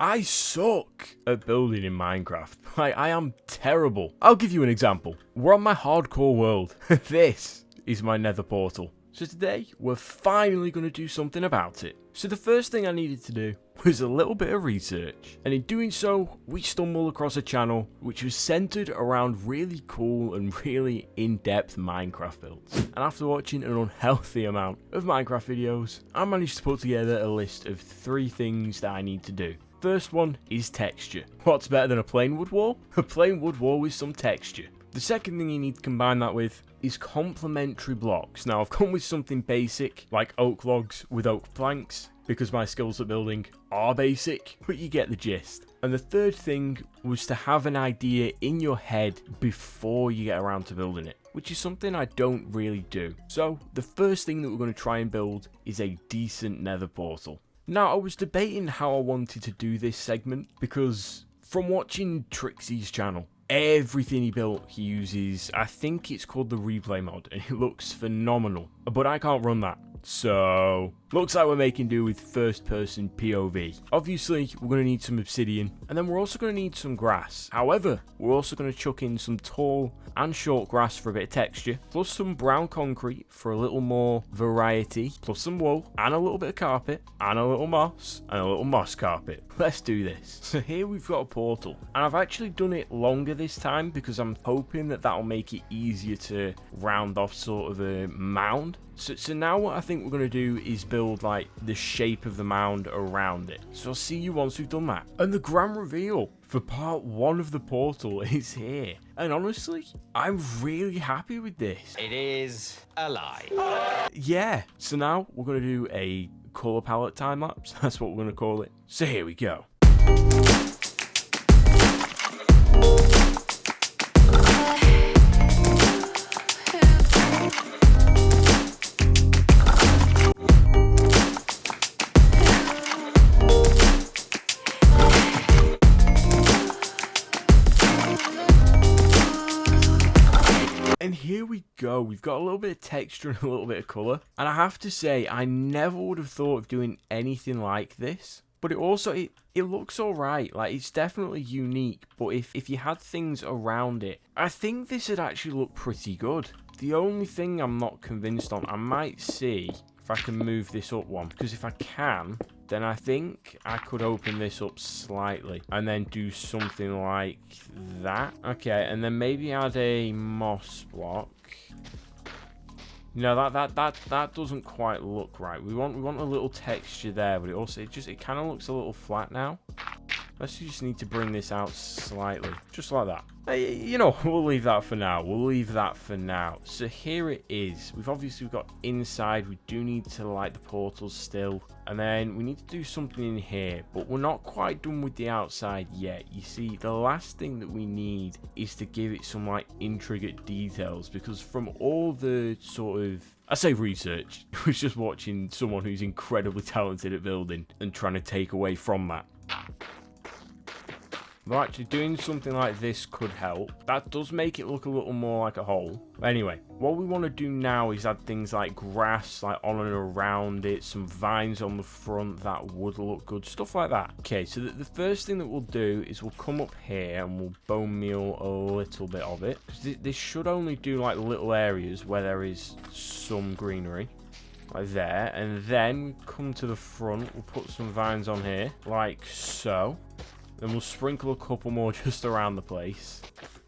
I suck at building in Minecraft. I am terrible. I'll give you an example. We're on my hardcore world. This is my nether portal. So today, we're finally going to do something about it. So the first thing I needed to do was a little bit of research. And in doing so, we stumbled across a channel which was centered around really cool and really in-depth Minecraft builds. And after watching an unhealthy amount of Minecraft videos, I managed to put together a list of 3 things that I need to do. First one is texture. What's better than a plain wood wall? A plain wood wall with some texture. The second thing you need to combine that with is complementary blocks. Now I've gone with something basic like oak logs with oak planks because my skills at building are basic, but you get the gist. And the third thing was to have an idea in your head before you get around to building it, which is something I don't really do. So the first thing that we're going to try and build is a decent nether portal. Now, I was debating how I wanted to do this segment because from watching Trixie's channel, everything he built, he uses, I think it's called the replay mod, and it looks phenomenal, but I can't run that. So, looks like we're making do with first person POV. Obviously, we're going to need some obsidian, and then we're also going to need some grass. However, we're also going to chuck in some tall and short grass for a bit of texture, plus some brown concrete for a little more variety, plus some wool, and a little bit of carpet, and a little moss, and a little moss carpet. Let's do this. So here we've got a portal, and I've actually done it longer this time because I'm hoping that that'll make it easier to round off sort of a mound. So now what I think we're going to do is build like the shape of the mound around it. So I'll see you once we've done that. And the grand reveal for part 1 of the portal is here. And honestly, I'm really happy with this. It is a lie. Yeah, so now we're going to do a color palette time lapse. That's what we're going to call it. So here we go. And here we go, we've got a little bit of texture and a little bit of colour. And I have to say, I never would have thought of doing anything like this. But it looks alright, like it's definitely unique. But if you had things around it, I think this would actually look pretty good. The only thing I'm not convinced on, I might see if I can move this up one. Because if I can, then I think I could open this up slightly and then do something like that. Okay, and then maybe add a moss block. No, that doesn't quite look right. We want a little texture there, but it kind of looks a little flat now. Let's just need to bring this out slightly, just like that. You know, we'll leave that for now. So here it is. We've obviously got inside. We do need to light the portals still. And then we need to do something in here. But we're not quite done with the outside yet. You see, the last thing that we need is to give it some, like, intricate details. Because from all the sort of, I say research, I was just watching someone who's incredibly talented at building and trying to take away from that. But actually doing something like this could help. That does make it look a little more like a hole. Anyway, what we want to do now is add things like grass, like on and around it, some vines on the front, that would look good, stuff like that. Okay, so the first thing that we'll do is we'll come up here and we'll bone meal a little bit of it. This should only do like little areas where there is some greenery. Like there, and then we come to the front, we'll put some vines on here, like so. Then we'll sprinkle a couple more just around the place.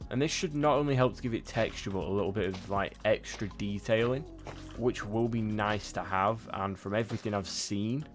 And this should not only help to give it texture, but a little bit of like extra detailing, which will be nice to have. And from everything I've seen,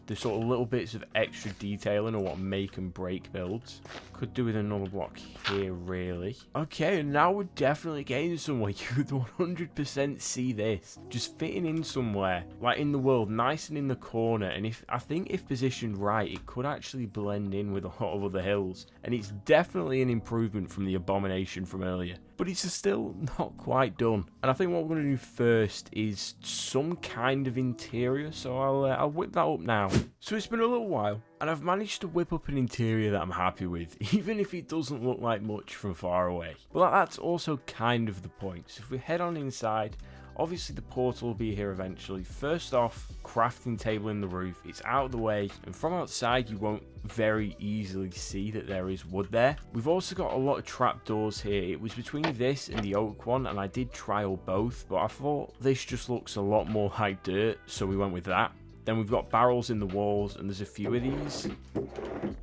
the sort of little bits of extra detailing are what make and break builds. Could do with another block here, really. Okay, and now we're definitely getting somewhere. You could 100% see this just fitting in somewhere, like in the world, nice and in the corner. And I think if positioned right, it could actually blend in with a lot of other hills. And it's definitely an improvement from the abomination from earlier. But it's still not quite done. And I think what we're going to do first is some kind of interior. So I'll whip that up now. So it's been a little while, and I've managed to whip up an interior that I'm happy with, even if it doesn't look like much from far away. But that's also kind of the point. So if we head on inside, Obviously the portal will be here eventually. First off, crafting table in the roof. It's out of the way, and from outside you won't very easily see that there is wood there. We've also got a lot of trapdoors here. It was between this and the oak one, and I did trial both, but I thought this just looks a lot more like dirt, so we went with that. Then we've got barrels in the walls, and there's a few of these,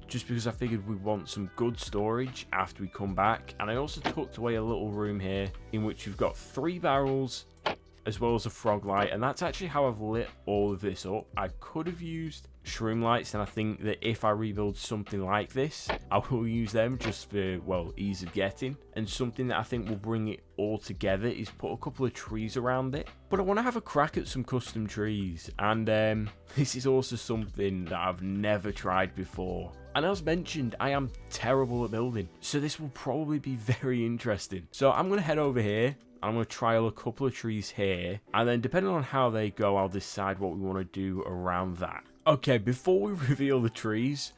just because I figured we want some good storage after we come back. And I also tucked away a little room here, in which we've got 3 barrels, as well as a frog light, and that's actually how I've lit all of this up. I could have used shroom lights, and I think that if I rebuild something like this, I will use them just for, well, ease of getting. And something that I think will bring it all together is put a couple of trees around it. But I want to have a crack at some custom trees, and this is also something that I've never tried before. And as mentioned, I am terrible at building, so this will probably be very interesting. So I'm going to head over here. I'm going to trial a couple of trees here, and then depending on how they go, I'll decide what we want to do around that. Okay, before we reveal the trees,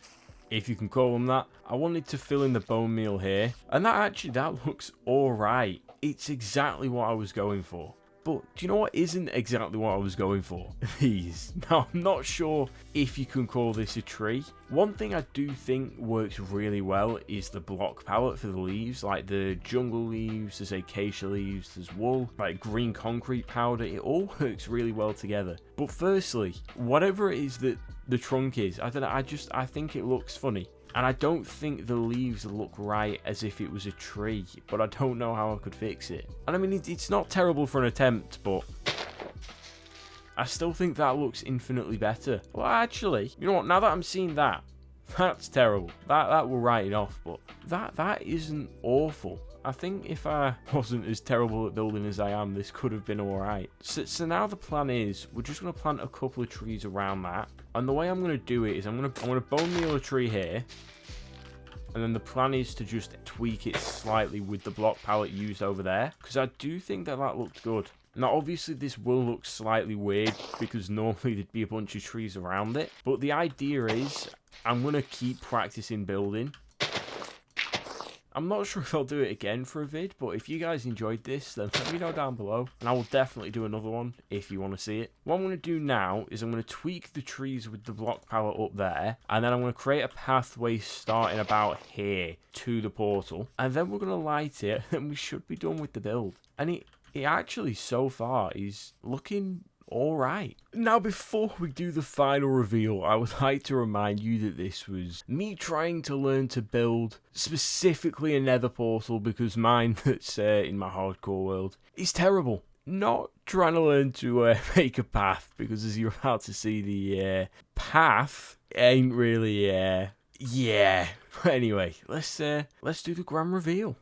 if you can call them that, I wanted to fill in the bone meal here, and that looks alright. It's exactly what I was going for. But do you know what isn't exactly what I was going for? These. Now, I'm not sure if you can call this a tree. One thing I do think works really well is the block palette for the leaves, like the jungle leaves, there's acacia leaves, there's wool, like green concrete powder. It all works really well together. But firstly, whatever it is that the trunk is, I don't know, I think it looks funny. And I don't think the leaves look right as if it was a tree, but I don't know how I could fix it. And I mean, it's not terrible for an attempt, but I still think that looks infinitely better. Well, actually, you know what? Now that I'm seeing that, that's terrible. That will write it off, but that isn't awful. I think if I wasn't as terrible at building as I am, this could have been alright. So now the plan is, we're just going to plant a couple of trees around that. And the way I'm going to do it is I'm going to bone meal a tree here. And then the plan is to just tweak it slightly with the block palette used over there, because I do think that looked good. Now, obviously, this will look slightly weird, because normally there'd be a bunch of trees around it. But the idea is, I'm going to keep practicing building. I'm not sure if I'll do it again for a vid, but if you guys enjoyed this, then let me know down below, and I will definitely do another one if you want to see it. What I'm going to do now is I'm going to tweak the trees with the block palette up there, and then I'm going to create a pathway starting about here to the portal, and then we're going to light it, and we should be done with the build. And it actually, so far, is looking alright. Now, before we do the final reveal, I would like to remind you that this was me trying to learn to build specifically a nether portal, because mine that's in my hardcore world is terrible. Not trying to learn to make a path, because as you're about to see, the path ain't really yeah. Anyway, let's do the grand reveal.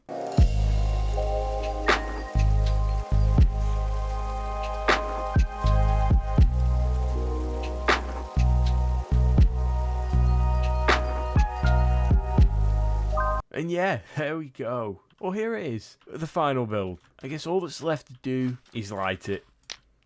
And yeah, there we go. Well, here it is, the final build. I guess all that's left to do is light it.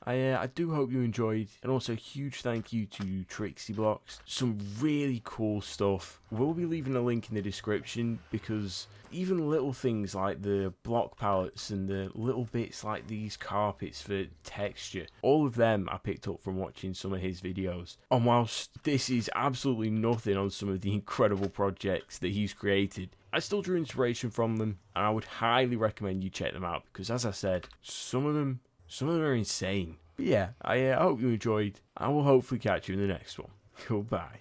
I do hope you enjoyed, and also a huge thank you to Trixie Blocks. Some really cool stuff. We'll be leaving a link in the description, because even little things like the block palettes and the little bits like these carpets for texture, all of them I picked up from watching some of his videos. And whilst this is absolutely nothing on some of the incredible projects that he's created, I still drew inspiration from them, and I would highly recommend you check them out, because as I said, some of them are insane. But yeah, I hope you enjoyed. I will hopefully catch you in the next one. Goodbye.